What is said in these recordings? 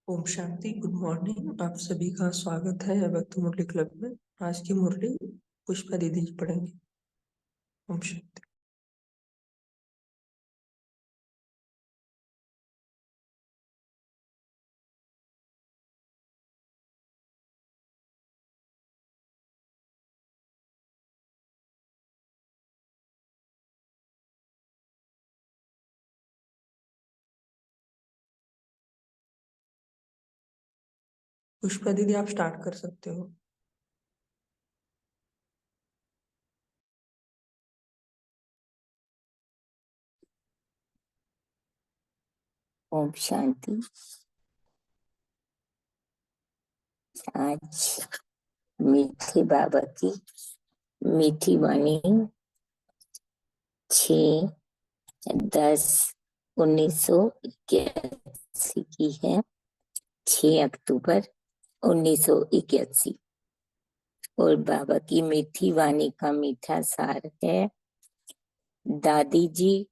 Om Shanti. Good morning. आप सभी का स्वागत है अव्यक्त मुरली क्लब में। आज की मुरली पुष्पा दीदी जी पढ़ेंगे। ओम शांति। पुष्पा दीदी आप स्टार्ट कर सकते हो। ओम शांति। आज मीठे बाबा की मीठी वाणी 6/10/1981 की है। 6 अक्टूबर 1981। और बाबा की मीठी वाणी का मीठा सार है, दादी जी,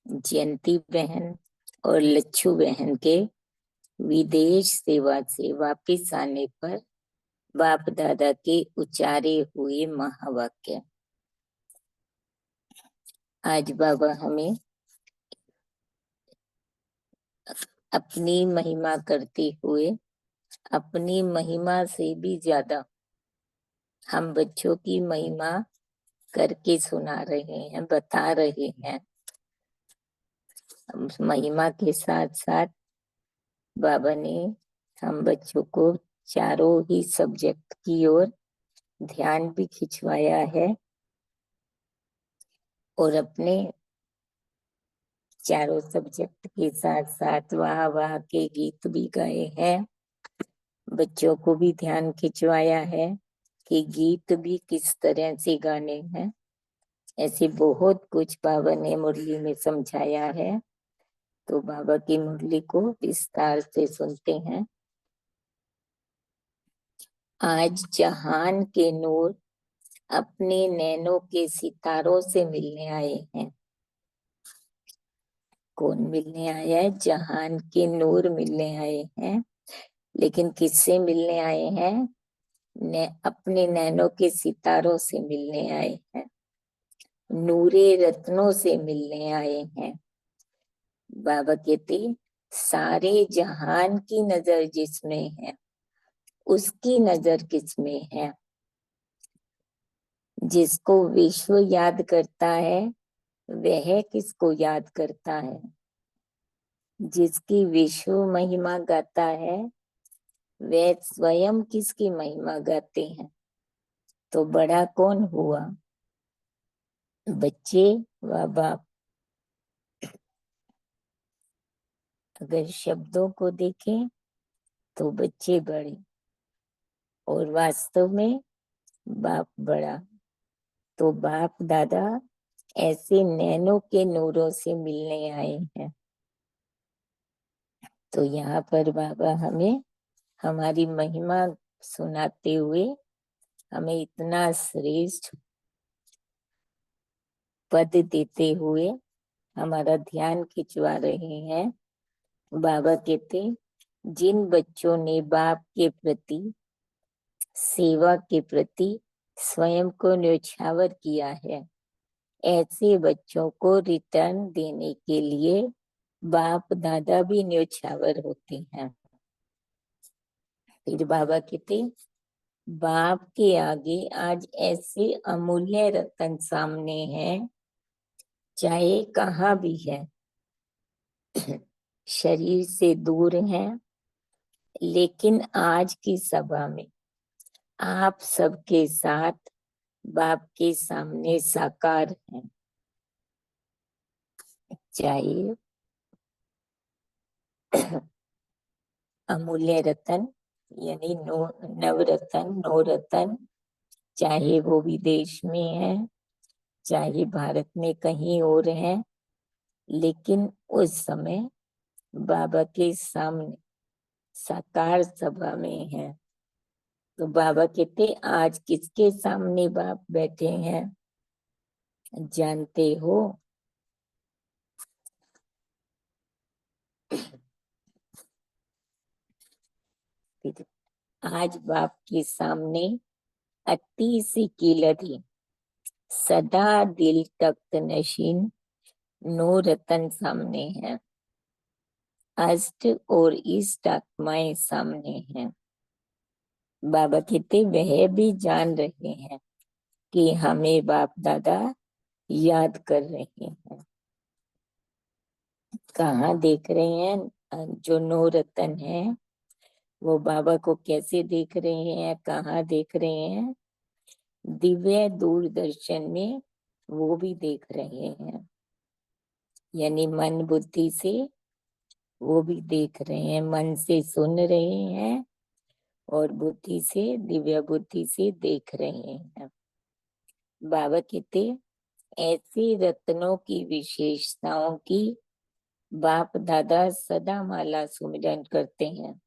जयंती बहन और लच्छू बहन के विदेश सेवा से वापिस आने पर बाप दादा के उच्चारे हुए महावाक्य। आज बाबा हमें अपनी महिमा करते हुए अपनी महिमा से भी ज्यादा हम बच्चों की महिमा करके सुना रहे हैं, बता रहे हैं। महिमा के साथ साथ बाबा ने हम बच्चों को चारों ही सब्जेक्ट की ओर ध्यान भी खिंचवाया है और अपने चारों सब्जेक्ट के साथ साथ वाह वाह के गीत भी गाए हैं। बच्चों को भी ध्यान खिंचवाया है कि गीत भी किस तरह से गाने हैं। ऐसे बहुत कुछ बाबा ने मुरली में समझाया है। तो बाबा की मुरली को विस्तार से सुनते हैं। आज जहान के नूर अपने नैनों के सितारों से मिलने आए हैं। कौन मिलने आया है? जहान के नूर मिलने आए हैं। लेकिन किससे मिलने आए हैं? अपने नैनों के सितारों से मिलने आए हैं। नूरे रत्नों से मिलने आए हैं। बाबा कहते सारे जहान की नजर जिसमें है उसकी नजर किसमें है? जिसको विश्व याद करता है वह किसको याद करता है? जिसकी विश्व महिमा गाता है वह स्वयं किसकी महिमा गाते हैं? तो बड़ा कौन हुआ? बच्चे व बाप। अगर शब्दों को देखें तो बच्चे बड़े और वास्तव में बाप बड़ा। तो बाप दादा ऐसे नैनों के नूरों से मिलने आए हैं। तो यहाँ पर बाबा हमें हमारी महिमा सुनाते हुए हमें इतना श्रेष्ठ पद देते हुए हमारा ध्यान खिंचवा रहे हैं। बाबा कहते जिन बच्चों ने बाप के प्रति, सेवा के प्रति स्वयं को न्यौछावर किया है, ऐसे बच्चों को रिटर्न देने के लिए बाप दादा भी न्यौछावर होते हैं। फिर बाबा कहते बाप के आगे आज ऐसे अमूल्य रतन सामने हैं, चाहे कहाँ भी है, शरीर से दूर हैं, लेकिन आज की सभा में आप सबके साथ बाप के सामने साकार हैं। चाहे अमूल्य रतन यानी नवरतन, नौ रतन, चाहे वो विदेश में है चाहे भारत में कहीं और है, लेकिन उस समय बाबा के सामने साकार सभा में है। तो बाबा कहते आज किसके सामने बाप बैठे हैं जानते हो? फिर आज बाप के सामने अति सी कीलधी, सदा दिल तख्त नशीन, नो रतन सामने है। अष्ट और इष्ट आत्माएं सामने हैं। बाबा कहते वह भी जान रहे हैं कि हमें बाप दादा याद कर रहे हैं। कहाँ देख रहे हैं? जो नौ रतन है वो बाबा को कैसे देख रहे हैं, कहाँ देख रहे हैं? दिव्य दूरदर्शन में वो भी देख रहे हैं, यानी मन बुद्धि से वो भी देख रहे हैं। मन से सुन रहे हैं और बुद्धि से, दिव्य बुद्धि से देख रहे हैं। बाबा कहते ऐसे रत्नों की विशेषताओं की बाप दादा सदा माला सुमिरन करते हैं।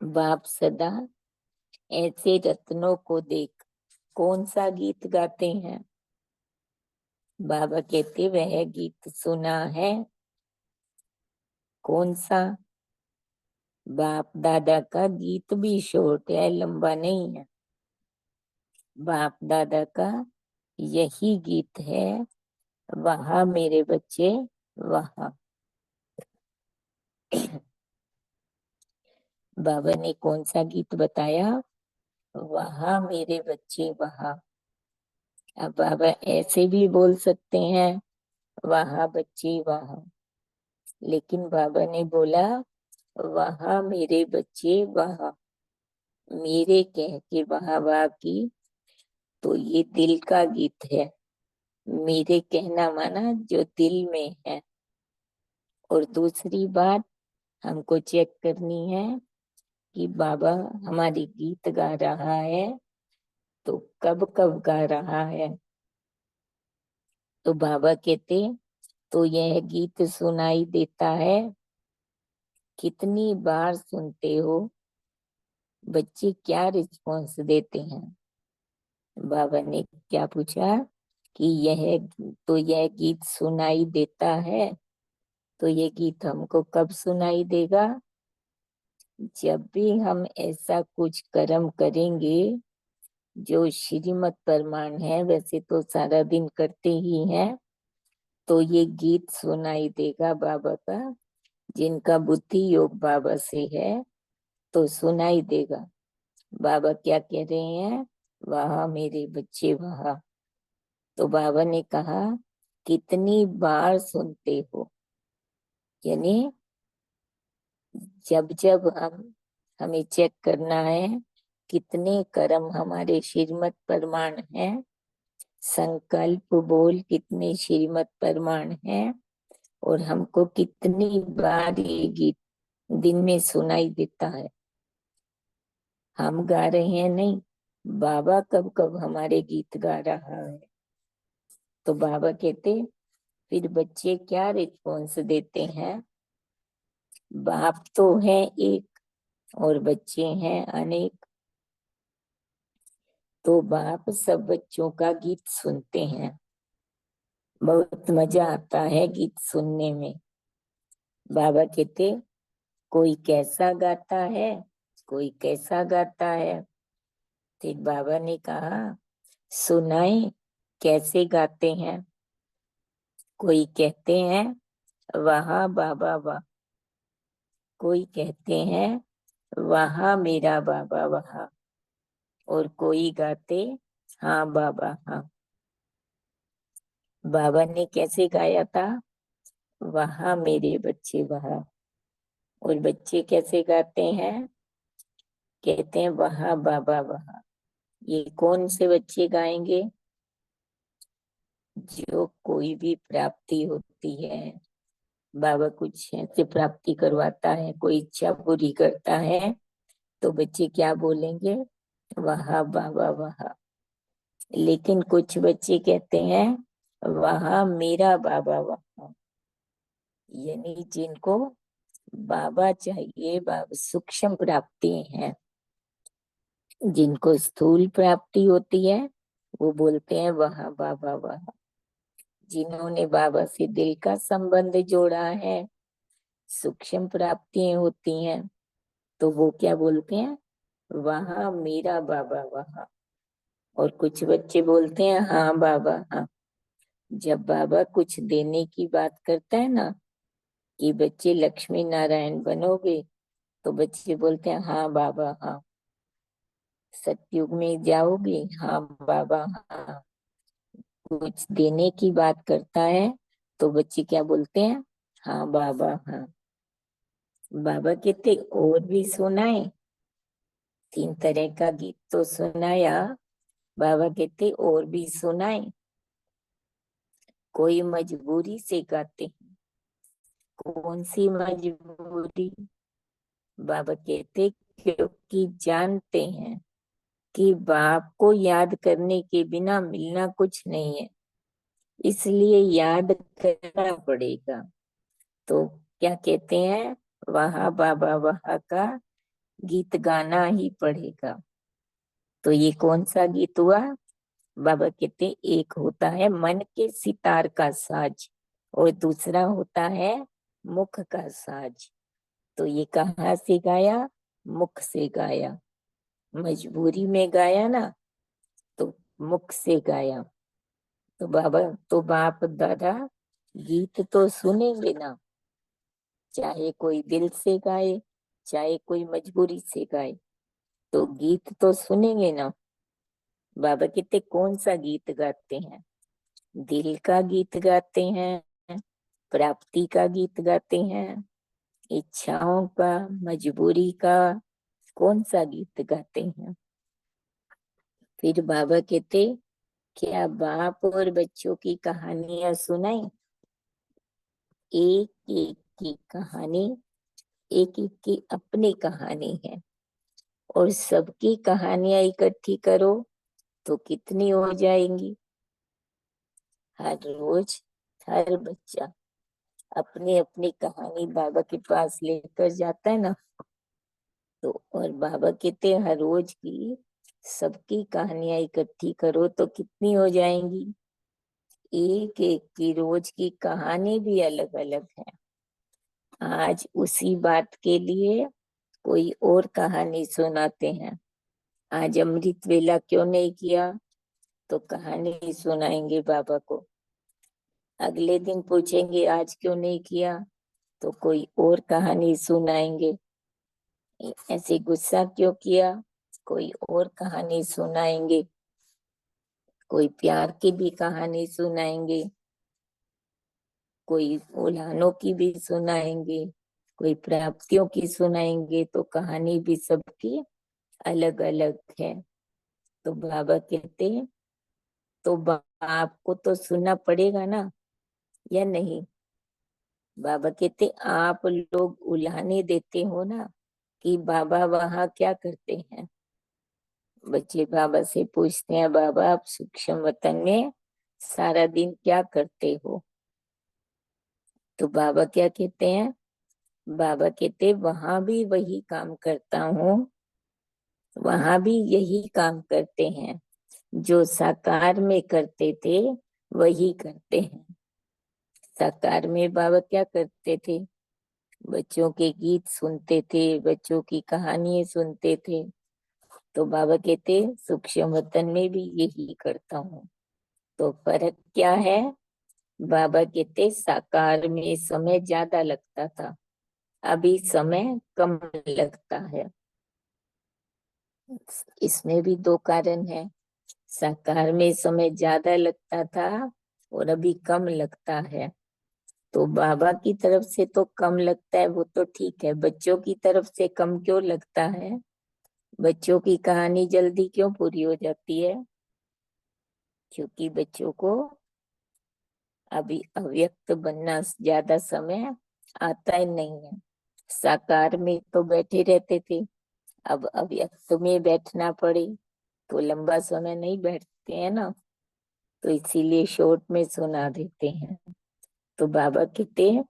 बाप सदा ऐसे रत्नों को देख कौन सा गीत गाते हैं? बाबा कहते वह गीत सुना है। कौन सा? बाप दादा का गीत भी शॉर्ट है, लंबा नहीं है। बाप दादा का यही गीत है, वहाँ मेरे बच्चे वहाँ। बाबा ने कौन सा गीत बताया? वहाँ मेरे बच्चे वहाँ। अब बाबा ऐसे भी बोल सकते हैं वहाँ बच्चे वहाँ, लेकिन बाबा ने बोला वहाँ मेरे बच्चे वहाँ। मेरे कह के वहाँ वाह की, तो ये दिल का गीत है। मेरे कहना माना जो दिल में है। और दूसरी बात हमको चेक करनी है कि बाबा हमारी गीत गा रहा है तो कब कब गा रहा है। तो बाबा कहते तो यह गीत सुनाई देता है, कितनी बार सुनते हो? बच्चे क्या रिस्पॉन्स देते हैं? बाबा ने क्या पूछा कि यह गीत सुनाई देता है, तो ये गीत हमको कब सुनाई देगा? जब भी हम ऐसा कुछ कर्म करेंगे जो श्रीमत प्रमाण है, वैसे तो सारा दिन करते ही हैं, तो ये गीत सुनाई देगा बाबा का। जिनका बुद्धि योग बाबा से है तो सुनाई देगा। बाबा क्या कह रहे हैं? वहाँ मेरे बच्चे वहाँ। तो बाबा ने कहा कितनी बार सुनते हो, यानी जब जब हमें चेक करना है कितने कर्म हमारे श्रीमत प्रमाण है, संकल्प बोल कितने श्रीमत प्रमाण है, और हमको कितनी बार ये गीत दिन में सुनाई देता है। हम गा रहे हैं नहीं, बाबा कब कब हमारे गीत गा रहा है। तो बाबा कहते फिर बच्चे क्या रिस्पॉन्स देते हैं? बाप तो है एक और बच्चे हैं अनेक। तो बाप सब बच्चों का गीत सुनते हैं। बहुत मजा आता है गीत सुनने में। बाबा कहते कोई कैसा गाता है, कोई कैसा गाता है। फिर बाबा ने कहा सुनाए कैसे गाते हैं। कोई कहते हैं वहाँ बाबा वाह, कोई कहते हैं वहाँ मेरा बाबा वहाँ, और कोई गाते हाँ बाबा हाँ। बाबा ने कैसे गाया था? वहाँ मेरे बच्चे वहाँ। और बच्चे कैसे गाते हैं? कहते हैं वहाँ बाबा वहाँ। ये कौन से बच्चे गाएंगे? जो कोई भी प्राप्ति होती है, बाबा कुछ ऐसे प्राप्ति करवाता है, कोई इच्छा पूरी करता है, तो बच्चे क्या बोलेंगे? वहाँ बाबा वहाँ। लेकिन कुछ बच्चे कहते हैं वहाँ मेरा बाबा वहाँ, यानी जिनको बाबा चाहिए, बाबा सूक्ष्म प्राप्ति है। जिनको स्थूल प्राप्ति होती है वो बोलते हैं वहाँ बाबा वहाँ। जिन्होंने बाबा से दिल का संबंध जोड़ा है, सूक्ष्म प्राप्तियां होती हैं। तो वो क्या बोलते हैं, वहाँ मेरा बाबा वहाँ। और कुछ बच्चे बोलते हैं हाँ बाबा हाँ। जब बाबा कुछ देने की बात करता है ना, कि बच्चे लक्ष्मी नारायण बनोगे, तो बच्चे बोलते हैं हाँ बाबा हाँ। सतयुग में जाओगे, हाँ बाबा हाँ। कुछ देने की बात करता है तो बच्चे क्या बोलते हैं, हाँ बाबा हाँ। बाबा कहते और भी सुनाए, 3 तरह का गीत तो सुनाया, बाबा कहते और भी सुनाए। कोई मजबूरी से गाते हैं, कौन सी मजबूरी, बाबा कहते क्योंकि जानते हैं कि बाप को याद करने के बिना मिलना कुछ नहीं है, इसलिए याद करना पड़ेगा। तो क्या कहते हैं, वहाँ बाबा वहाँ का गीत गाना ही पड़ेगा। तो ये कौन सा गीत हुआ, बाबा कहते एक होता है मन के सितार का साज, और दूसरा होता है मुख का साज। तो ये कहाँ से गाया, मुख से गाया। मजबूरी में गाया ना, तो मुख से गाया। तो बाबा, तो बाप दादा गीत तो सुनेंगे ना, चाहे कोई दिल से गाए, चाहे कोई मजबूरी से गाए, तो गीत तो सुनेंगे ना। बाबा कहते कौन सा गीत गाते हैं, दिल का गीत गाते हैं, प्राप्ति का गीत गाते हैं, इच्छाओं का, मजबूरी का, कौन सा गीत गाते हैं। फिर बाबा कहते क्या बाप और बच्चों की कहानियां सुनाई, एक एक की कहानी, एक एक की अपनी कहानी है, और सबकी कहानियां इकट्ठी करो तो कितनी हो जाएंगी। हर रोज हर बच्चा अपनी अपनी कहानी बाबा के पास लेकर जाता है ना, तो और बाबा कहते हैं हर रोज की सबकी कहानियां इकट्ठी करो तो कितनी हो जाएंगी। एक एक की रोज की कहानी भी अलग अलग है। आज उसी बात के लिए कोई और कहानी सुनाते हैं। आज अमृत वेला क्यों नहीं किया, तो कहानी सुनाएंगे बाबा को। अगले दिन पूछेंगे आज क्यों नहीं किया, तो कोई और कहानी सुनाएंगे। ऐसे गुस्सा क्यों किया, कोई और कहानी सुनाएंगे। कोई प्यार की भी कहानी सुनाएंगे, कोई उल्हानों की भी सुनाएंगे, कोई प्राप्तियों की सुनाएंगे। तो कहानी भी सबकी अलग अलग है। तो बाबा कहते हैं तो बाप को तो सुनना पड़ेगा ना, या नहीं। बाबा कहते आप लोग उल्हाने देते हो ना कि बाबा वहाँ क्या करते हैं। बच्चे बाबा से पूछते हैं बाबा आप सूक्ष्म वतन में सारा दिन क्या करते हो, तो बाबा क्या कहते हैं, बाबा कहते वहां भी वही काम करता हूँ, वहां भी यही काम करते हैं, जो साकार में करते थे वही करते हैं। साकार में बाबा क्या करते थे, बच्चों के गीत सुनते थे, बच्चों की कहानियां सुनते थे। तो बाबा कहते सूक्ष्म वतन में भी यही करता हूँ। तो फर्क क्या है, बाबा कहते साकार में समय ज्यादा लगता था, अभी समय कम लगता है। इसमें भी दो कारण है, साकार में समय ज्यादा लगता था और अभी कम लगता है। तो बाबा की तरफ से तो कम लगता है, वो तो ठीक है, बच्चों की तरफ से कम क्यों लगता है, बच्चों की कहानी जल्दी क्यों पूरी हो जाती है, क्योंकि बच्चों को अभी अव्यक्त बनना ज्यादा समय आता ही नहीं है। साकार में तो बैठे रहते थे, अब अव्यक्त में बैठना पड़े तो लंबा समय नहीं बैठते हैं ना, तो इसीलिए शॉर्ट में सुना देते हैं। तो बाबा कहते हैं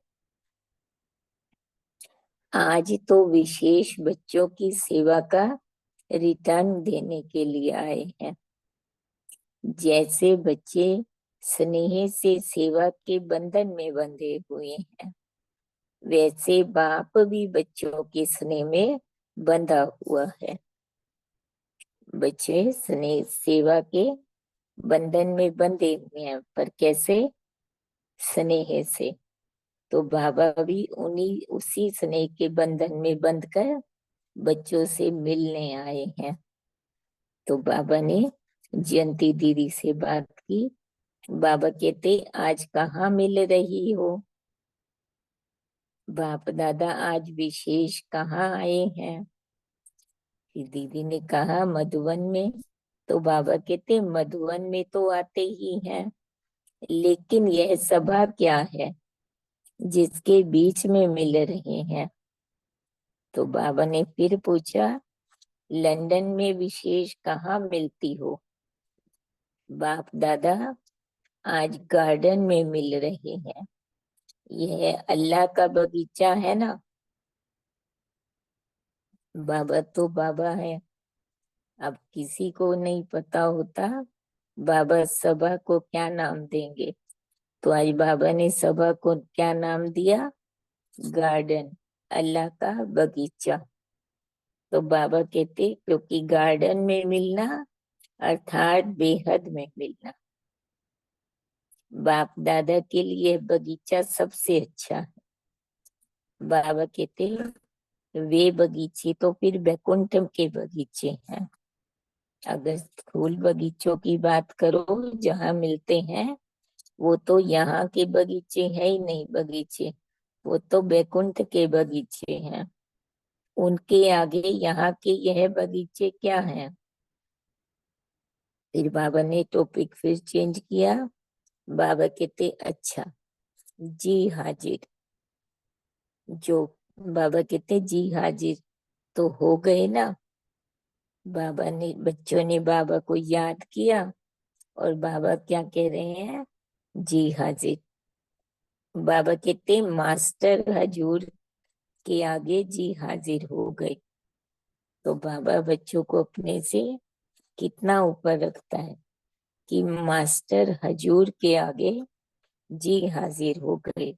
आज तो विशेष बच्चों की सेवा का रिटर्न देने के लिए आए हैं। जैसे बच्चे स्नेह से सेवा के बंधन में बंधे हुए हैं, वैसे बाप भी बच्चों के स्नेह में बंधा हुआ है। बच्चे स्नेह सेवा के बंधन में बंधे हुए हैं, पर कैसे? स्नेह से। तो बाबा भी उन्हीं उसी स्नेह के बंधन में बंध कर बच्चों से मिलने आए हैं। तो बाबा ने जयंती दीदी से बात की। बाबा कहते, आज कहाँ मिल रही हो? बाप दादा आज विशेष कहाँ आए हैं? फिर दीदी ने कहा, मधुवन में। तो बाबा कहते, मधुवन में तो आते ही हैं, लेकिन यह सभा क्या है जिसके बीच में मिल रहे हैं? तो बाबा ने फिर पूछा, लंदन में विशेष कहाँ मिलती हो? बाप दादा आज गार्डन में मिल रहे हैं। यह अल्लाह का बगीचा है ना। बाबा तो बाबा है, अब किसी को नहीं पता होता बाबा सभा को क्या नाम देंगे। तो आज बाबा ने सभा को क्या नाम दिया? गार्डन, अल्लाह का बगीचा। तो बाबा कहते, क्योंकि गार्डन में मिलना अर्थात बेहद में मिलना। बाप दादा के लिए बगीचा सबसे अच्छा है। बाबा कहते, वे बगीचे तो फिर वैकुंठ के बगीचे हैं। अगर फूल बगीचों की बात करो जहाँ मिलते हैं, वो तो यहाँ के बगीचे है ही नहीं बगीचे, वो तो वैकुंठ के बगीचे हैं। उनके आगे यहाँ के यह बगीचे क्या हैं? फिर बाबा ने टॉपिक फिर चेंज किया। बाबा कहते, अच्छा जी हाजिर। जो बाबा कहते, जी हाजिर तो हो गए ना। बाबा ने बच्चों ने बाबा को याद किया और बाबा क्या कह रहे हैं? जी हाजिर। बाबा कहते, मास्टर हजूर के आगे जी हाजिर हो गए। तो बाबा बच्चों को अपने से कितना ऊपर रखता है कि मास्टर हजूर के आगे जी हाजिर हो गए।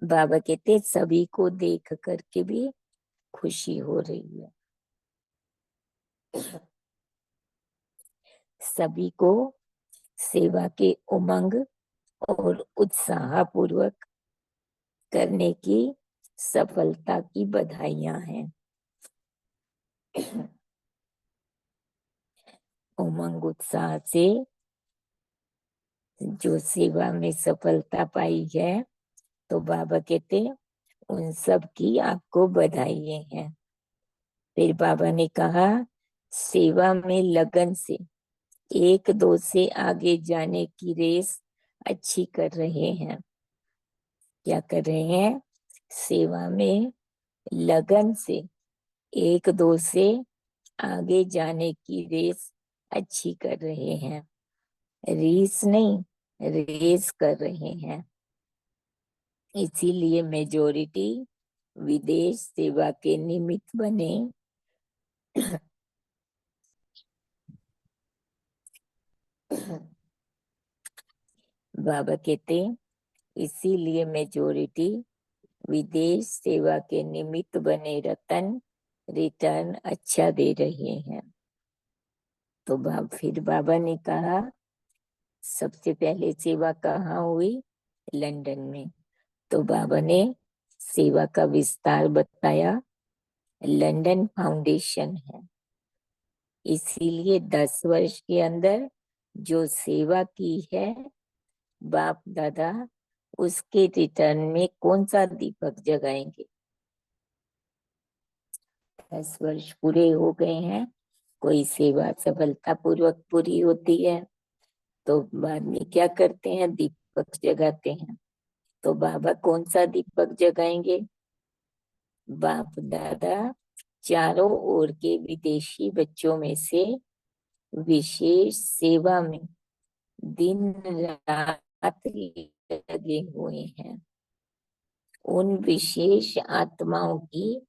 बाबा कहते, सभी को देख करके भी खुशी हो रही है। सभी को सेवा के उमंग और उत्साह पूर्वक करने की सफलता की बधाइयां हैं। उमंग उत्साह से जो सेवा में सफलता पाई है, तो बाबा कहते, उन सब की आपको बधाई हैं। फिर बाबा ने कहा, सेवा में लगन से एक दो से आगे जाने की रेस अच्छी कर रहे हैं। क्या कर रहे हैं? सेवा में लगन से एक दो से आगे जाने की रेस अच्छी कर रहे हैं। रीस नहीं, रेस कर रहे हैं। इसीलिए मेजोरिटी विदेश सेवा के निमित्त बने। बाबा कहते, इसीलिए मेजोरिटी विदेश सेवा के निमित्त बने रतन रिटर्न अच्छा दे रहे हैं। तो फिर बाबा ने कहा, सबसे पहले सेवा कहाँ हुई? लंदन में। तो बाबा ने सेवा का विस्तार बताया। लंदन फाउंडेशन है, इसीलिए 10 वर्ष के अंदर जो सेवा की है बाप दादा, उसके रिटर्न में कौन सा दीपक जगाएंगे? 10 वर्ष पूरे हो गए हैं, कोई सेवा सफलता पूर्वक पूरी होती है तो बाद में क्या करते हैं? दीपक जगाते हैं। तो बाबा कौन सा दीपक जगाएंगे? बाप दादा चारों ओर के विदेशी बच्चों में से विशेष सेवा में दिन रात लगे हुए हैं। उन विशेष आत्माओं की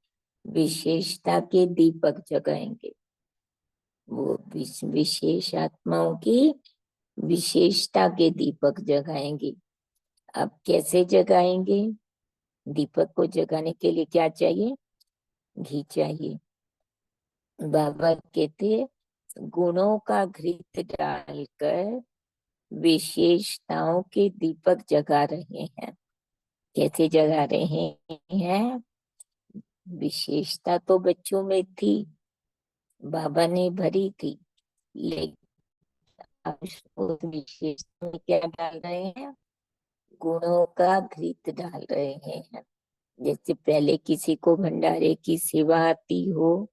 विशेषता के दीपक जगाएंगे। वो विशेष आत्माओं की विशेषता के दीपक जगाएंगे। अब कैसे जगाएंगे? दीपक को जगाने के लिए क्या चाहिए? घी चाहिए। बाबा कहते गुणों का घृत डालकर विशेषताओं के दीपक जगा रहे हैं। कैसे जगा रहे हैं? विशेषता तो बच्चों में थी, बाबा ने भरी थी, लेकिन अब उस विशेषता में क्या डाल रहे हैं? गुणों का घृत डाल रहे हैं। जैसे पहले किसी को भंडारे की सेवा आती हो,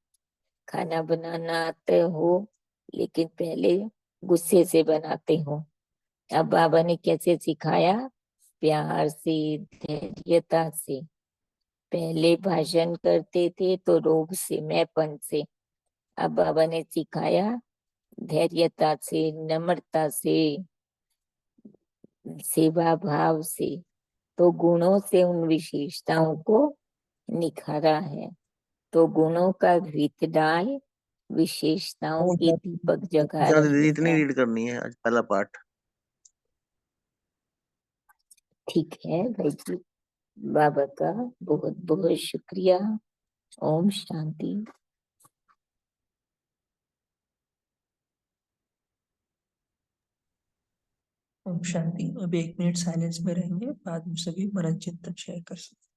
खाना बनाना आते हो, लेकिन पहले गुस्से से बनाते हो। अब बाबा ने कैसे सिखाया? प्यार से, धैर्यता से। पहले भाषण करते थे तो रोब से, मैंपन से। अब बाबा ने सिखाया धैर्यता से, नम्रता से, सेवा भाव से। तो गुणों से उन विशेषताओं को निखारा है। तो गुणों का घृत डाल विशेषताओं और के दीपक जगा ज्यादा दीदी रहे इतनी हैं। रीड करनी है आज पहला पार्ट। ठीक है भाई जी, बाबा का बहुत बहुत शुक्रिया। ओम शांति। ओम शांति। अब 1 मिनट साइलेंस में रहेंगे, बाद में सभी मनन चिंतन शेयर कर सकते हैं।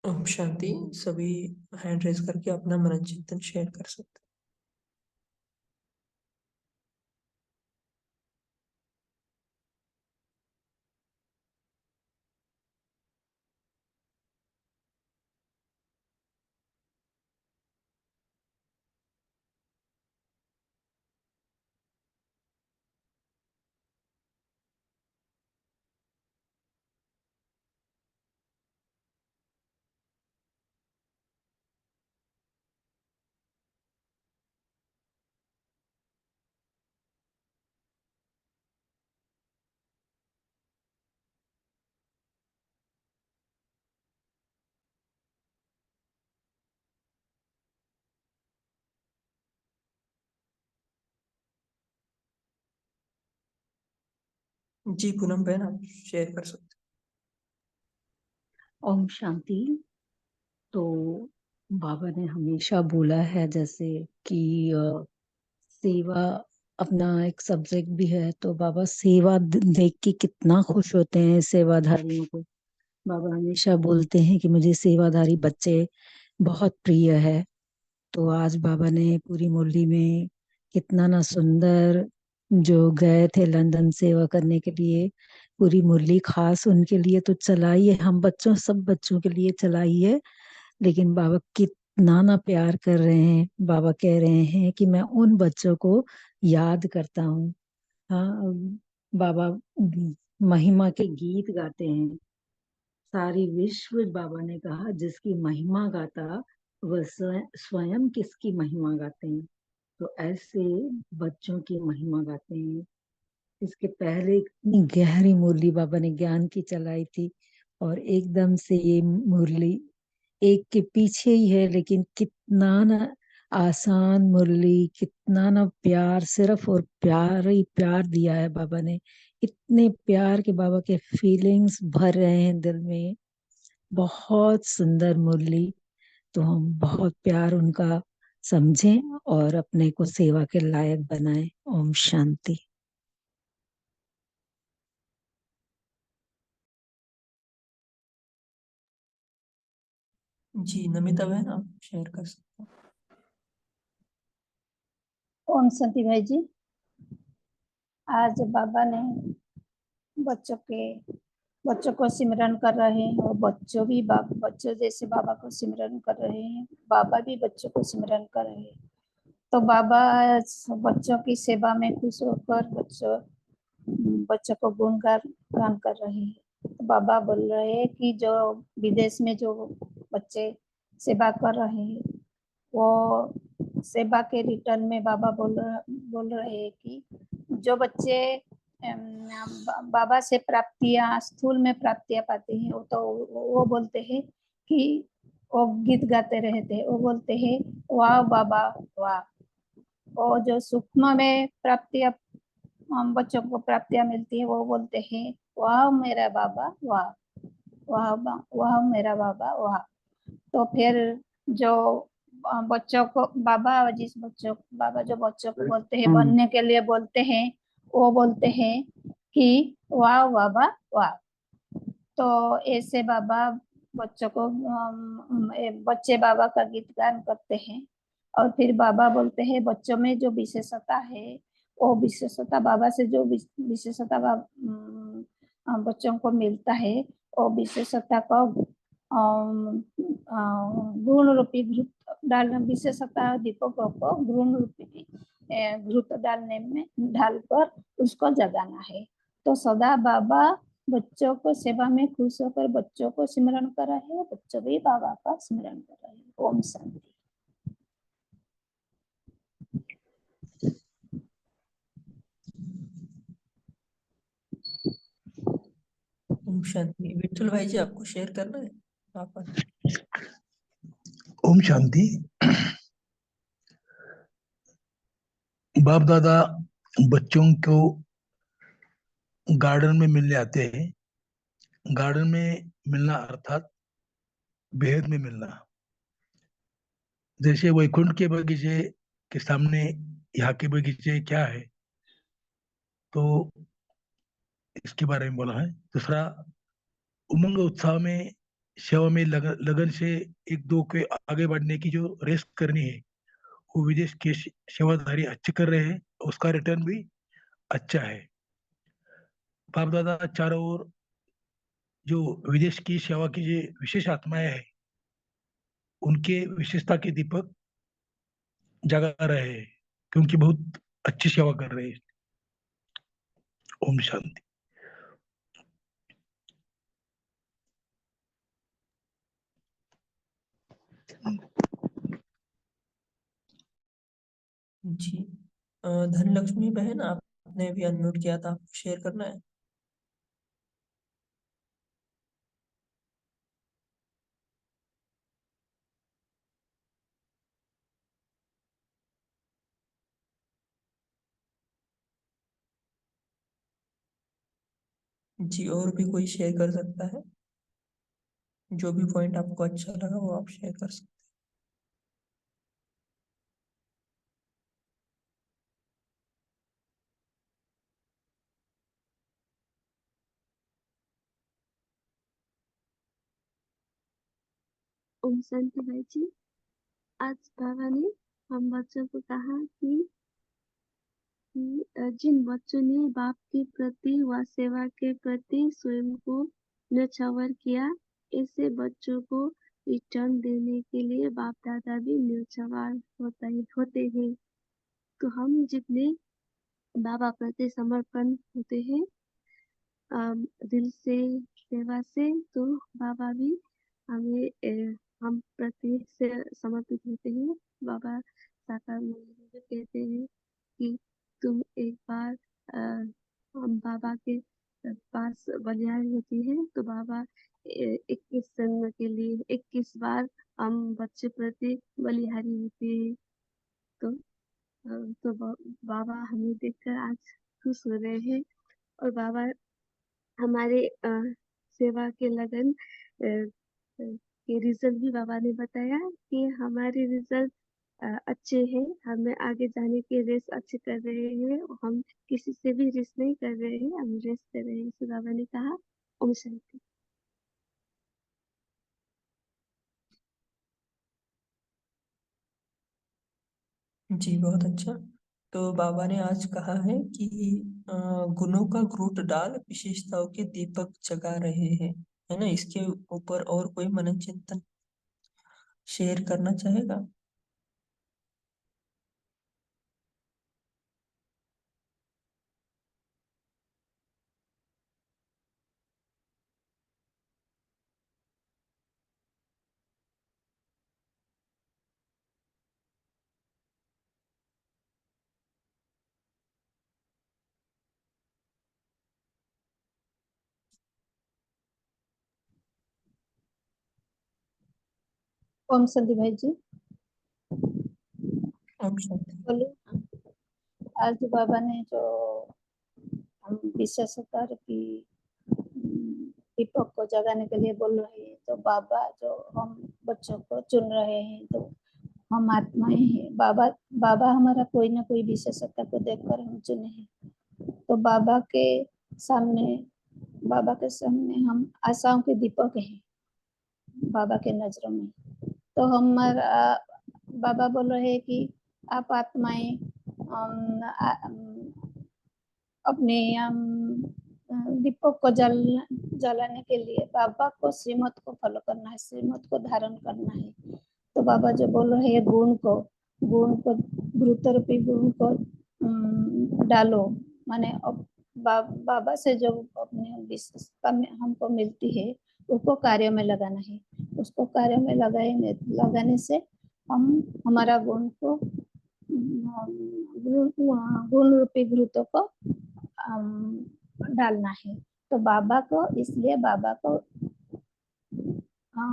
ओम शांति। सभी हैंड रेज करके अपना मनन चिंतन शेयर कर सकते हैं। जी पूनम बहन, आप शेयर कर सकते ओम शांति। तो बाबा ने हमेशा बोला है जैसे कि सेवा अपना एक सब्जेक्ट भी है, तो बाबा सेवा देख के कितना खुश होते हैं सेवाधारियों को। बाबा हमेशा बोलते हैं कि मुझे सेवाधारी बच्चे बहुत प्रिय है। तो आज बाबा ने पूरी मुरली में कितना ना सुंदर, जो गए थे लंदन सेवा करने के लिए, पूरी मुरली खास उनके लिए तो चलाई है, हम बच्चों सब बच्चों के लिए चलाई है। लेकिन बाबा कितना ना प्यार कर रहे हैं। बाबा कह रहे हैं कि मैं उन बच्चों को याद करता हूँ। हाँ, बाबा महिमा के गीत गाते हैं। सारी विश्व, बाबा ने कहा, जिसकी महिमा गाता वह स्वयं किसकी महिमा गाते हैं। तो ऐसे बच्चों की महिमा गाते हैं। इसके पहले इतनी गहरी मुरली बाबा ने ज्ञान की चलाई थी, और एकदम से ये मुरली एक के पीछे ही है, लेकिन कितना ना आसान मुरली, कितना ना प्यार, सिर्फ और प्यार ही प्यार दिया है बाबा ने। इतने प्यार के बाबा के फीलिंग्स भर रहे हैं दिल में। बहुत सुंदर मुरली। तो हम बहुत प्यार उनका समझें और अपने को सेवा के लायक बनाएं। ओम शांति। जी नमिता बहन, आप शेयर कर सकते हैं। ओम शांति भाई जी। आज बाबा ने बच्चों को सिमरन कर रहे हैं और बच्चों जैसे बाबा को सिमरन कर रहे हैं। बाबा भी बच्चों को सिमरन कर रहे हैं। तो बाबा बच्चों की सेवा में खुश होकर बच्चों को गुणगान कर रहे हैं। तो बाबा बोल रहे हैं कि जो विदेश में जो बच्चे सेवा कर रहे हैं, वो सेवा के रिटर्न में बाबा बोल रहे हैं कि जो बच्चे बाबा से प्राप्तियां, स्थूल में प्राप्तियां पाते हैं, वो बोलते हैं कि वो गीत गाते रहते हैं। वो बोलते हैं वाह बाबा वाह। और जो सूक्ष्म में प्राप्तियां, हम बच्चों को प्राप्तियां मिलती है, वो बोलते हैं वाह मेरा बाबा वाह, वाह मेरा बाबा वाह। तो फिर जो बच्चों को बाबा जो बच्चों को बोलते हैं, बनने के लिए बोलते हैं, वो बोलते हैं कि वाह बाबा वाह। तो ऐसे बाबा बच्चों को बच्चे बाबा का गीत गान करते हैं। और फिर बाबा बोलते हैं बच्चों में जो विशेषता है, वो विशेषता बाबा से जो विशेषता बच्चों को मिलता है, वो विशेषता को गुण रूपी घृत डालना, विशेषता दीपकों को गुण रूपी घृत डालने में ढालकर उसको जगाना है। तो सदा बाबा बच्चों को सेवा में खुश होकर बच्चों को सिमरन कर रहे हैं, बच्चों भी बाबा का सिमरन कर रहे हैं। ओम शांति। ओम शांति। विठल भाई जी, आपको शेयर करना है वापस? ओम शांति। बाप दादा बच्चों को गार्डन में मिलने आते हैं। गार्डन में मिलना अर्थात बेहद में मिलना। जैसे वैकुंठ के बगीचे के सामने यहाँ के बगीचे क्या है, तो इसके बारे में बोला है। दूसरा, उमंग उत्साह में सेवा में लगन से एक दो के आगे बढ़ने की जो रेस करनी है, वो विदेश के सेवाधारी अच्छे कर रहे हैं, उसका रिटर्न भी अच्छा है। बाप दादा चारों ओर जो विदेश की सेवा की जो विशेष आत्माएं हैं, उनके विशेषता के दीपक जगा रहे हैं, क्योंकि बहुत अच्छी सेवा कर रहे हैं। ओम शांति। जी धनलक्ष्मी बहन, आपने भी अनम्यूट किया था, आपको शेयर करना है? जी, और भी कोई शेयर कर सकता है? जो भी पॉइंट आपको अच्छा लगा वो आप शेयर कर सकते ओम शांति भाई जी। आज बाबा ने हम बच्चों को कहा कि जिन बच्चों ने बाप के प्रति व सेवा के प्रति स्वयं को न्यौछावर किया, ऐसे बच्चों को रिटर्न देने के लिए बाप दादा भी न्यौछावर होते हैं। तो हम जितने बाबा प्रति समर्पण होते हैं दिल से, सेवा से, तो बाबा भी हम प्रति से समर्पित होते हैं। बाबा साकार मुनि में कहते हैं कि तुम एक बार हम बाबा के पास बलिहारी होती है, तो बाबा 21 जन्म के लिए 21 बार हम बच्चे प्रति बलिहारी होती है। तो बाबा हमें देखकर आज खुश हो रहे हैं और बाबा हमारे सेवा के लगन के रिजल्ट भी बाबा ने बताया कि हमारे रिजल्ट अच्छे हैं, हमें आगे जाने के रेस अच्छे कर रहे हैं, हम किसी से भी रेस नहीं कर रहे हैं, हम रेस कर रहे हैं, इसे बाबा ने कहा। ओम शांति। जी बहुत अच्छा। तो बाबा ने आज कहा है कि गुणों का घृत डाल विशेषताओं के दीपक जगा रहे हैं, है ना। इसके ऊपर और कोई मनन चिंतन शेयर करना चाहेगा? ओम शांति भाई जी ओम शांति। बोलिए। आज बाबा ने जो हम विशेषकर की दीपक को जगाने के लिए बोल रहे हैं, तो बाबा जो हम बच्चों को चुन रहे हैं, तो हम आत्माएं हैं। बाबा बाबा हमारा कोई ना कोई विशेषता को देखकर हम चुने हैं। तो बाबा के सामने हम आशाओं के दीपक हैं बाबा के नजरों में। तो हमारा बाबा बोल रहे हैं कि आप आत्माएं अपने दीपक को जलाने के लिए बाबा को श्रीमत को फॉलो करना है, श्रीमत को धारण करना है। तो बाबा जो बोल रहे हैं गुण को गुरुत्व रूपी गुण को डालो, माने बाबा से जो अपने विशेषता में हमको मिलती है उसको कार्य में लगाना है। उसको कार्य में लगाने से हम हमारा गुण को गुण रूपी घृतों को डालना है। तो बाबा को इसलिए बाबा को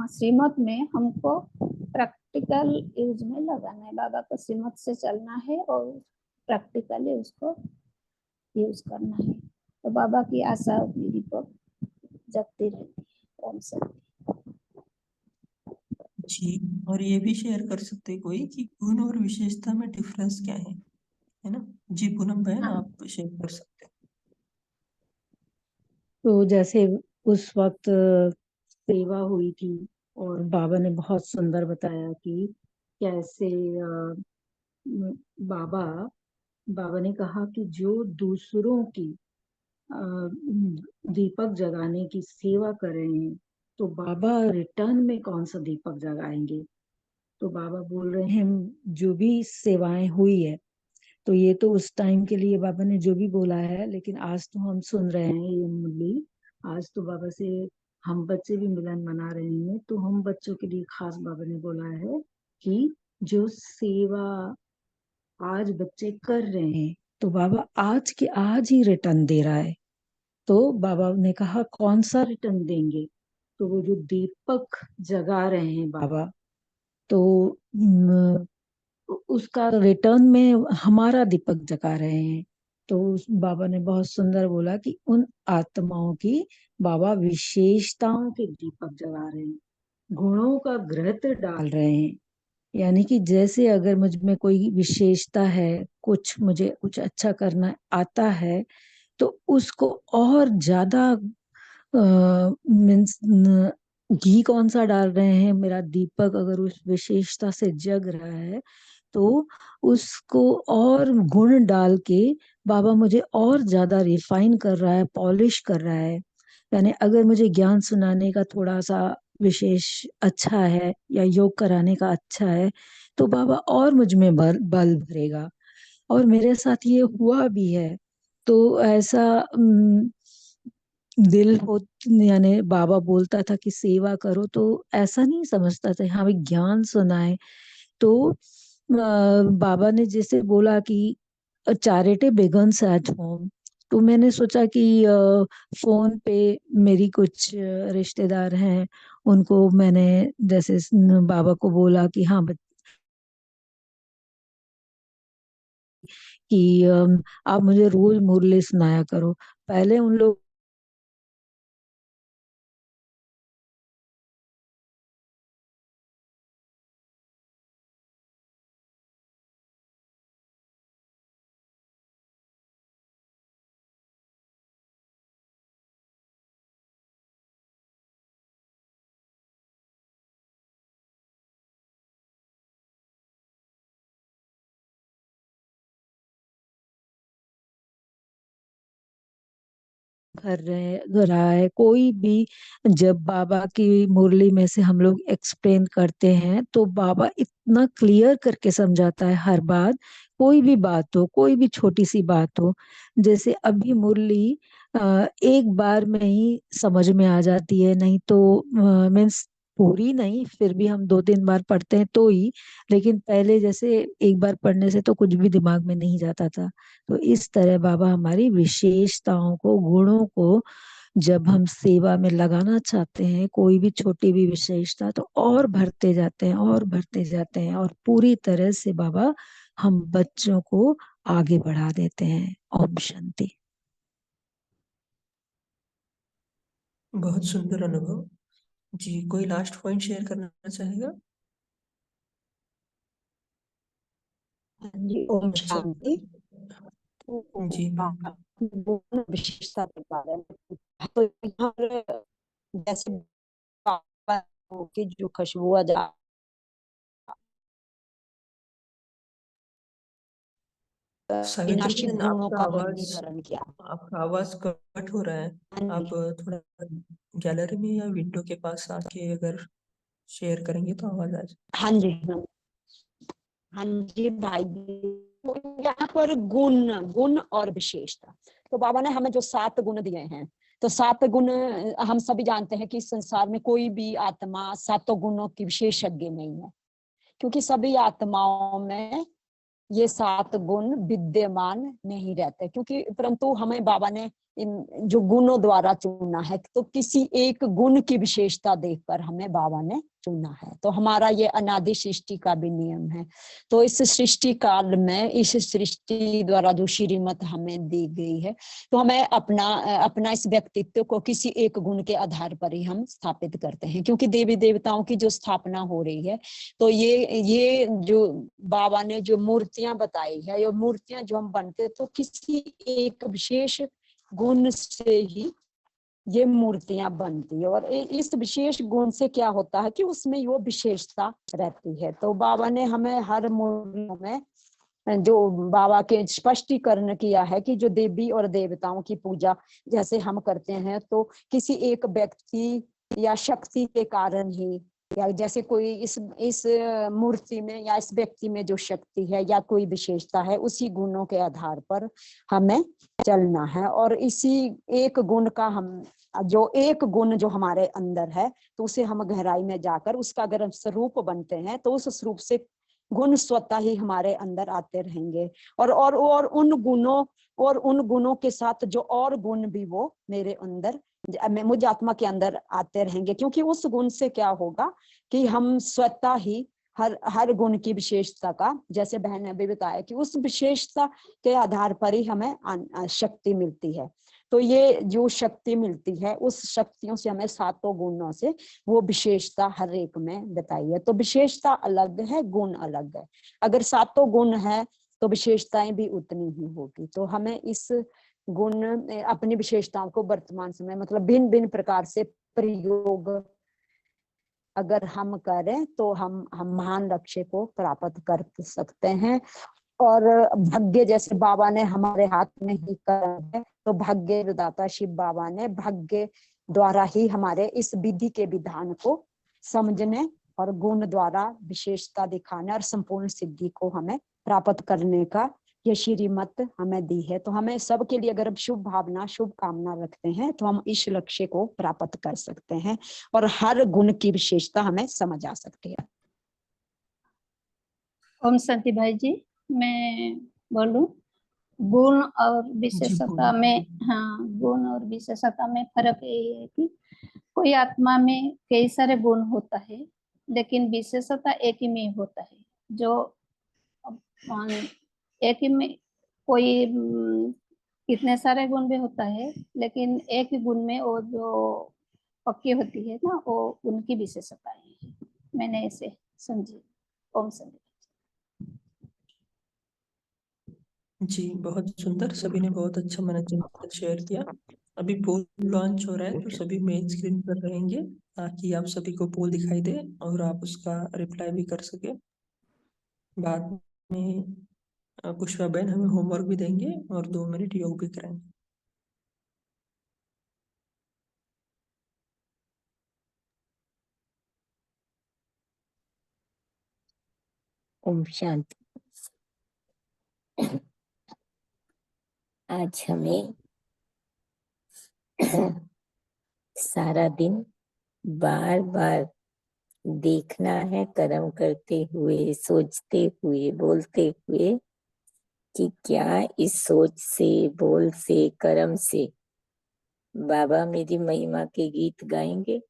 श्रीमत में हमको प्रैक्टिकल यूज में लगाना है। बाबा को श्रीमत से चलना है और प्रैक्टिकली उसको यूज करना है। तो बाबा की आशा मेरी को जगती रहती है। ओम शांति। जी, और ये भी शेयर कर सकते हैं कोई कि गुण और विशेषता में डिफरेंस क्या है ना। जी पूनम बहन, आप शेयर कर सकते हैं। तो जैसे उस वक्त सेवा हुई थी और बाबा ने बहुत सुंदर बताया कि कैसे बाबा बाबा ने कहा कि जो दूसरों की दीपक जगाने की सेवा कर रहे हैं, तो बाबा रिटर्न में कौन सा दीपक जगाएंगे। तो बाबा बोल रहे हैं जो भी सेवाएं हुई है, तो ये तो उस टाइम के लिए बाबा ने जो भी बोला है, लेकिन आज तो हम सुन रहे हैं ये मुरली। आज तो बाबा से हम बच्चे भी मिलन मना रहे हैं, तो हम बच्चों के लिए खास बाबा ने बोला है कि जो सेवा आज बच्चे कर रहे हैं, तो बाबा आज के आज ही रिटर्न दे रहा है। तो बाबा ने कहा कौन सा रिटर्न देंगे, तो वो जो दीपक जगा रहे हैं बाबा, तो उसका रिटर्न में हमारा दीपक जगा रहे हैं। तो बाबा ने बहुत सुंदर बोला कि उन आत्माओं की बाबा विशेषताओं के दीपक जगा रहे हैं, गुणों का घृत डाल रहे हैं। यानी कि जैसे अगर मुझ में कोई विशेषता है, मुझे कुछ अच्छा करना आता है, तो उसको और ज्यादा मीन्स घी कौन सा डाल रहे हैं, मेरा दीपक अगर उस विशेषता से जग रहा है, तो उसको और गुण डाल के बाबा मुझे और ज्यादा रिफाइन कर रहा है, पॉलिश कर रहा है। यानी अगर मुझे ज्ञान सुनाने का थोड़ा सा विशेष अच्छा है या योग कराने का अच्छा है, तो बाबा और मुझ में बल भरेगा। और मेरे साथ ये हुआ भी है। तो ऐसा दिल हो, यानी बाबा बोलता था कि सेवा करो, तो ऐसा नहीं समझता था हाँ भाई ज्ञान सुना है। तो बाबा ने जैसे बोला कि चैरिटी बिगन्स एट होम, तो मैंने सोचा कि फोन पे मेरी कुछ रिश्तेदार हैं, उनको मैंने जैसे बाबा को बोला कि हाँ कि आप मुझे रोज मुरली सुनाया करो। पहले उन लोग कर रहा है, कोई भी जब बाबा की मुरली में से हम लोग एक्सप्लेन करते हैं तो बाबा इतना क्लियर करके समझाता है हर बात। कोई भी बात हो, कोई भी छोटी सी बात हो, जैसे अभी मुरली एक बार में ही समझ में आ जाती है, नहीं तो मीन्स पूरी नहीं, फिर भी हम 2-3 बार पढ़ते हैं तो ही। लेकिन पहले जैसे एक बार पढ़ने से तो कुछ भी दिमाग में नहीं जाता था। तो इस तरह बाबा हमारी विशेषताओं को, गुणों को जब हम सेवा में लगाना चाहते हैं, कोई भी छोटी भी विशेषता, तो और भरते जाते हैं और भरते जाते हैं, और पूरी तरह से बाबा हम बच्चों को आगे बढ़ा देते हैं। ओम शांति। बहुत सुंदर अनुभव। जी, कोई लास्ट पॉइंट शेयर करना चाहेगा? हाँ जी, ओम अच्छा। शांति। तो जी मैम। गुण विशेषता के बारे में तो यहाँ पर जैसे बाबा की जो खुशबू आ जा सावित्री विनाशिक बहन, गुणों का भस्मीकरण किया। आपका आवाज कट हो रहा है। हाँ आप जी, थोड़ा गैलरी में या विंडो के पास आके अगर शेयर करेंगे तो आवाज आ जाए। हाँ जी, हाँ जी भाई जी। तो यहाँ पर गुण, गुण और विशेषता, तो बाबा ने हमें जो 7 गुण दिए हैं, तो 7 गुण हम सभी जानते हैं कि इस संसार में कोई भी आत्मा 7 गुणों की विशेषज्ञ नहीं है, क्योंकि सभी आत्माओं में ये 7 गुण विद्यमान नहीं रहते, क्योंकि परंतु हमें बाबा ने इन जो गुणों द्वारा चुना है, तो किसी एक गुण की विशेषता देखकर हमें बाबा ने चुना है। तो हमारा ये अनादि सृष्टि का भी नियम है। तो इस सृष्टि काल में, इस सृष्टि द्वारा जो श्रीमत हमें दी गई है, तो हमें अपना इस व्यक्तित्व को किसी एक गुण के आधार पर ही हम स्थापित करते हैं, क्योंकि देवी देवताओं की जो स्थापना हो रही है, तो ये जो बाबा ने जो मूर्तियां बताई है, ये मूर्तियां जो हम बनते, तो किसी एक विशेष गुण से ही ये मूर्तियां बनती है। और इस विशेष गुण से क्या होता है कि उसमें वो विशेषता रहती है। तो बाबा ने हमें हर मूर्तियों में जो बाबा के स्पष्टीकरण किया है कि जो देवी और देवताओं की पूजा जैसे हम करते हैं, तो किसी एक व्यक्ति या शक्ति के कारण ही, या जैसे कोई इस मूर्ति में या इस व्यक्ति में जो शक्ति है या कोई विशेषता है, उसी गुणों के आधार पर हमें चलना है। और इसी एक गुण का हम जो एक गुण जो हमारे अंदर है, तो उसे हम गहराई में जाकर उसका अगर हम स्वरूप बनते हैं, तो उस स्वरूप से गुण स्वतः ही हमारे अंदर आते रहेंगे। और उन गुणों के साथ जो और गुण भी वो मेरे अंदर, मुझ आत्मा के अंदर आते रहेंगे, क्योंकि उस गुण से क्या होगा कि हम स्वतः ही हर गुण की विशेषता का, जैसे बहन ने भी बताया कि उस विशेषता के आधार पर ही हमें शक्ति मिलती है। तो ये जो शक्ति मिलती है, उस शक्तियों से हमें 7 गुणों से वो विशेषता हर एक में बताई है। तो विशेषता अलग है, गुण अलग है। अगर 7 गुण है तो विशेषताएं भी उतनी ही होगी। तो हमें इस गुण अपनी विशेषताओं को वर्तमान समय मतलब भिन्न भिन्न प्रकार से प्रयोग अगर हम करें, तो हम महान लक्ष्य को प्राप्त कर सकते हैं। और भाग्य जैसे बाबा ने हमारे हाथ में ही कर है, तो भाग्य विधाता शिव बाबा ने भाग्य द्वारा ही हमारे इस विधि के विधान को समझने और गुण द्वारा विशेषता दिखाने और संपूर्ण सिद्धि को हमें प्राप्त करने का ये श्रीमत हमें दी है। तो हमें सबके लिए अगर हम शुभ भावना, शुभ कामना रखते हैं, तो हम इस लक्ष्य को प्राप्त कर सकते हैं और हर गुण की विशेषता हमें समझ आ सकती है। ओम शांति भाई जी, मैं बोलूं? गुण और जी विशेषता बोलिए। में, हाँ, गुण और विशेषता में फर्क यही है कि कोई आत्मा में कई सारे गुण होता है, लेकिन विशेषता एक ही में होता है। जो एक ही में कोई कितने सारे गुण भी होता है, लेकिन एक ही गुण में वो जो पक्की होती है ना, वो उनकी विशेषताएं हैं। मैंने ऐसे समझी। ओम संधि। जी बहुत सुंदर, सभी ने बहुत अच्छा मैनेजमेंट शेयर किया। अभी पोल लॉन्च हो रहा है तो सभी मेन स्क्रीन पर रहेंगे ताकि आप सभी को पोल दिखाई दे और आप उसका रिप्लाई भी कर सके। बाद में पुष्पा बहन हमें होमवर्क भी देंगे और 2 मिनट योग भी कराएंगे। ओम शांति। आज हमें सारा दिन बार बार देखना है, कर्म करते हुए, सोचते हुए, बोलते हुए, कि क्या इस सोच से, बोल से, कर्म से बाबा मेरी महिमा के गीत गाएंगे।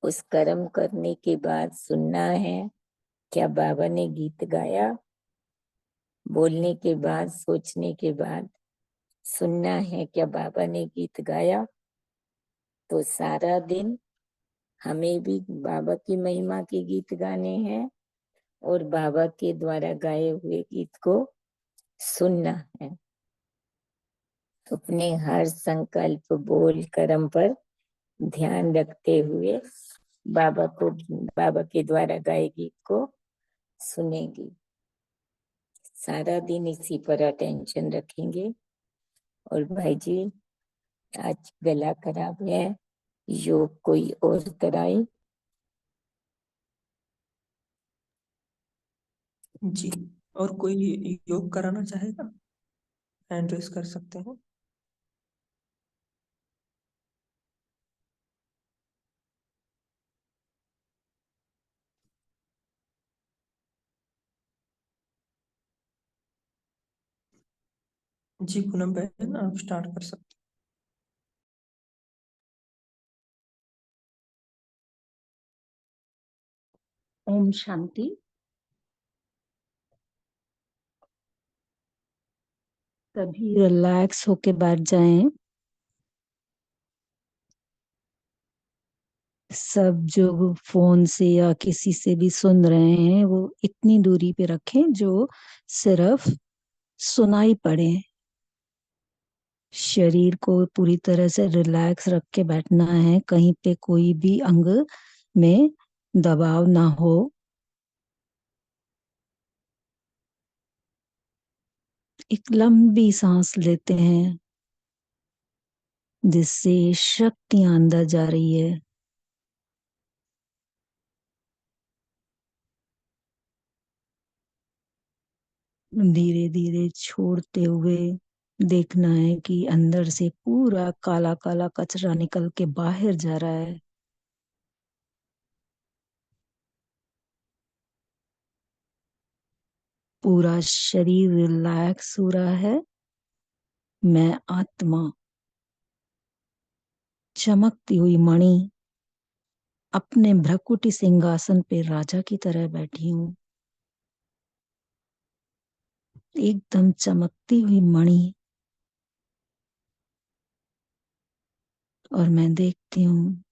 उस कर्म करने के बाद सुनना है क्या बाबा ने गीत गाया। बोलने के बाद, सोचने के बाद सुनना है क्या बाबा ने गीत गाया। तो सारा दिन हमें भी बाबा की महिमा के गीत गाने हैं और बाबा के द्वारा गाए हुए गीत को सुनना है। अपने हर संकल्प, बोल, कर्म पर ध्यान रखते हुए बाबा के द्वारा गाए गीत को सुनेंगी। सारा दिन इसी पर अटेंशन रखेंगे। और भाई जी आज गला खराब है, योग कोई और कराए। जी, और कोई योग कराना चाहेगा? हैंड रेस कर सकते हैं। जी पूनम बहन आप स्टार्ट कर सकते ओम शांति। तभी रिलैक्स होके बैठ जाएं। सब जो फोन से या किसी से भी सुन रहे हैं वो इतनी दूरी पे रखें जो सिर्फ सुनाई पड़े। शरीर को पूरी तरह से रिलैक्स रख के बैठना है, कहीं पे कोई भी अंग में दबाव ना हो। एक लंबी सांस लेते हैं जिससे शक्तियां अंदर जा रही है। धीरे धीरे छोड़ते हुए देखना है कि अंदर से पूरा काला काला कचरा निकल के बाहर जा रहा है। पूरा शरीर रिलैक्स हो रहा है। मैं आत्मा, चमकती हुई मणि, अपने भ्रकुटी सिंहासन पे राजा की तरह बैठी हूँ। एकदम चमकती हुई मणि। और मैं देखती हूँ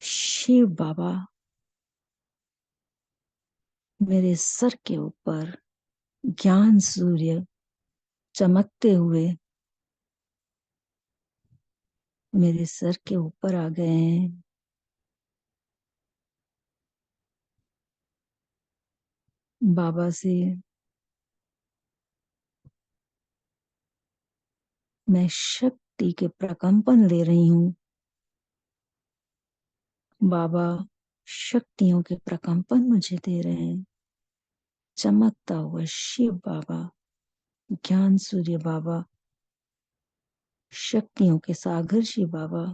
शिव बाबा मेरे सर के ऊपर ज्ञान सूर्य चमकते हुए मेरे सर के ऊपर आ गए हैं। बाबा से मैं शक्ति के प्रकंपन ले रही हूँ। बाबा शक्तियों के प्रकंपन मुझे दे रहे हैं। चमकता हुआ शिव बाबा, ज्ञान सूर्य बाबा, शक्तियों के सागर शिव बाबा,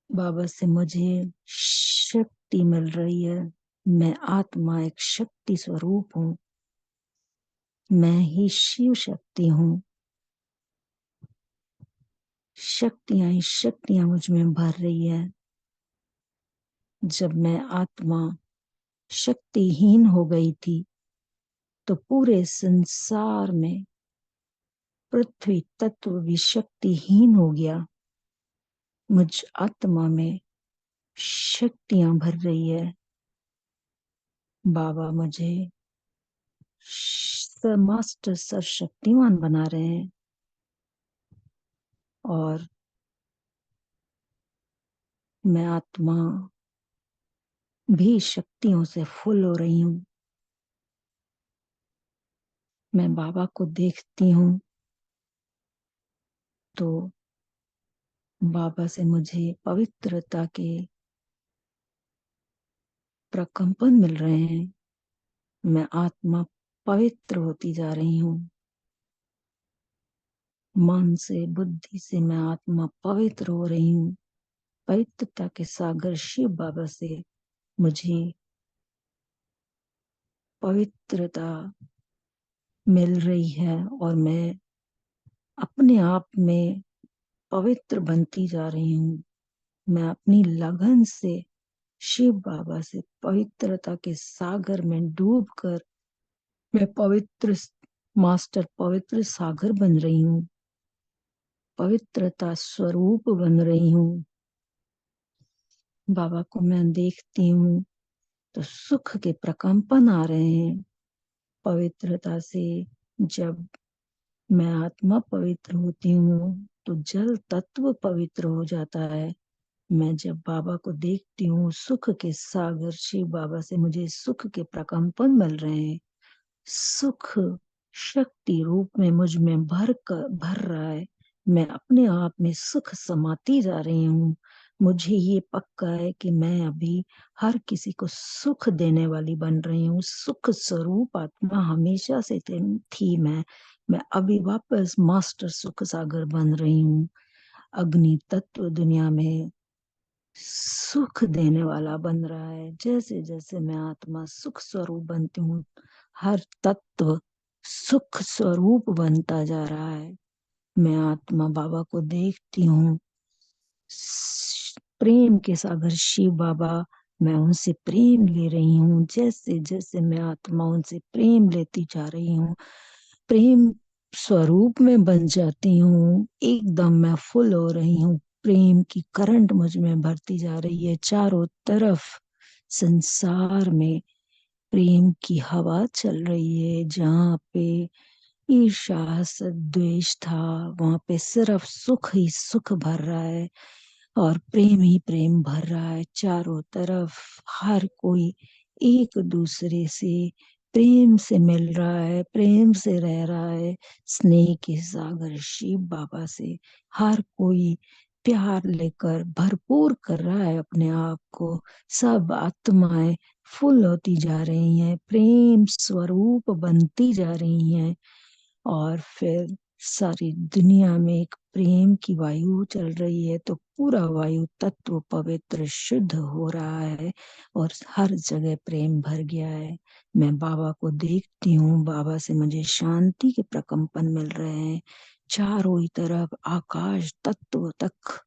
बाबा से मुझे शक्ति मिल रही है। मैं आत्मा एक शक्ति स्वरूप हूँ। मैं ही शिव शक्ति हूँ। शक्तियां ही शक्तियां मुझ में भर रही है। जब मैं आत्मा शक्तिहीन हो गई थी तो पूरे संसार में पृथ्वी तत्व भी शक्तिहीन हो गया। मुझ आत्मा में शक्तियां भर रही है। बाबा मुझे मास्टर सर्वशक्तिमान बना रहे हैं और मैं आत्मा भी शक्तियों से फुल हो रही हूँ। मैं बाबा को देखती हूँ तो बाबा से मुझे पवित्रता के प्रकंपन मिल रहे हैं। मैं आत्मा पवित्र होती जा रही हूँ। मन से, बुद्धि से मैं आत्मा पवित्र हो रही हूँ। पवित्रता के सागर शिव बाबा से मुझे पवित्रता मिल रही है और मैं अपने आप में पवित्र बनती जा रही हूँ। मैं अपनी लगन से शिव बाबा से पवित्रता के सागर में डूबकर मैं पवित्र मास्टर पवित्र सागर बन रही हूँ। पवित्रता स्वरूप बन रही हूँ। बाबा को मैं देखती हूँ तो सुख के प्रकंपन आ रहे हैं। पवित्रता से जब मैं आत्मा पवित्र होती हूँ तो जल तत्व पवित्र हो जाता है। मैं जब बाबा को देखती हूँ, सुख के सागर शिव बाबा से मुझे सुख के प्रकंपन मिल रहे हैं। सुख शक्ति रूप में मुझ में भर रहा है। मैं अपने आप में सुख समाती जा रही हूँ। मुझे ये पक्का है कि मैं अभी हर किसी को सुख देने वाली बन रही हूँ। सुख स्वरूप आत्मा हमेशा से थी मैं अभी वापस मास्टर सुख सागर बन रही हूँ। अग्नि तत्व दुनिया में सुख देने वाला बन रहा है। जैसे जैसे मैं आत्मा सुख स्वरूप बनती हूँ, हर तत्व सुख स्वरूप बनता जा रहा है। मैं आत्मा बाबा को देखती हूँ, प्रेम के सागर शिव बाबा, मैं उनसे प्रेम ले रही हूँ। जैसे जैसे मैं आत्मा उनसे प्रेम लेती जा रही हूँ, प्रेम स्वरूप में बन जाती हूँ। एकदम मैं फुल हो रही हूँ। प्रेम की करंट मुझ में भरती जा रही है। चारों तरफ संसार में प्रेम की हवा चल रही है। जहाँ पे ईर्ष्या, हसद, द्वेष था, वहां पे सिर्फ सुख ही सुख भर रहा है और प्रेम ही प्रेम भर रहा है। चारों तरफ हर कोई एक दूसरे से प्रेम से मिल रहा है, प्रेम से रह रहा है। स्नेह के सागर शिव बाबा से हर कोई प्यार लेकर भरपूर कर रहा है अपने आप को। सब आत्माएं फुल होती जा रही हैं, प्रेम स्वरूप बनती जा रही हैं और फिर सारी दुनिया में एक प्रेम की वायु चल रही है। तो पूरा वायु तत्व पवित्र शुद्ध हो रहा है और हर जगह प्रेम भर गया है। मैं बाबा को देखती हूँ, बाबा से मुझे शांति के प्रकंपन मिल रहे हैं। चारों ही तरफ आकाश तत्व तक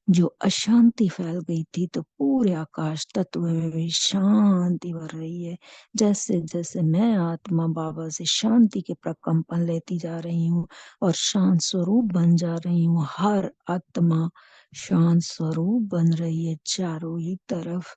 जो अशांति फैल गई थी, तो पूरे आकाश तत्व में भी शांति भर रही है। जैसे जैसे मैं आत्मा बाबा से शांति के प्रकंपन लेती जा रही हूँ और शांत स्वरूप बन जा रही हूँ, हर आत्मा शांत स्वरूप बन रही है। चारों ही तरफ